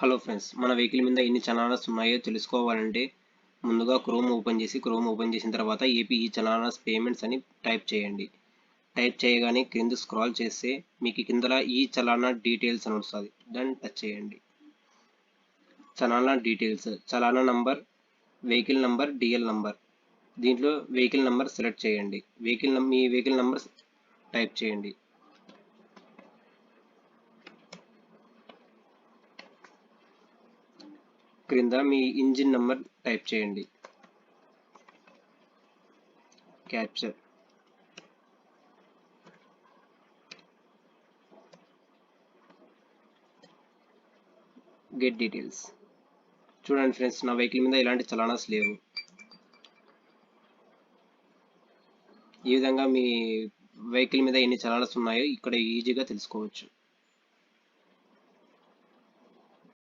Hello friends, మన vehicle మీద ఎన్ని చలానాస్ ఉన్నాయో తెలుసుకోవాలంటే ముందుగా క్రోమ్ ఓపెన్ చేసిన తర్వాత ఏపీ ఈ చలానాస్ పేమెంట్స్ అని టైప్ చేయండి. టైప్ చేయగానే కింద స్క్రాల్ చేస్తే మీకు కిందల ఈ చలానా డీటెయిల్స్ అని వస్తుంది. దాన్ని టచ్ చేయండి. చలానా డీటెయిల్స్, చలానా number, vehicle number, DL number. దీంట్లో వెహికల్ నంబర్ సెలెక్ట్ చేయండి. మీ వెహికల్ నంబర్ టైప్ చేయండి. క్రింద మీ ఇంజిన్ నంబర్ టైప్ చేయండి. Captcha, get details. చూడండి ఫ్రెండ్స్, నా వెహికల్ మీద ఎలాంటి చలానాస్ లేవు. ఈ విధంగా మీ వెహికల్ మీద ఎన్ని చలానాస్ ఉన్నాయో ఇక్కడ ఈజీగా తెలుసుకోవచ్చు.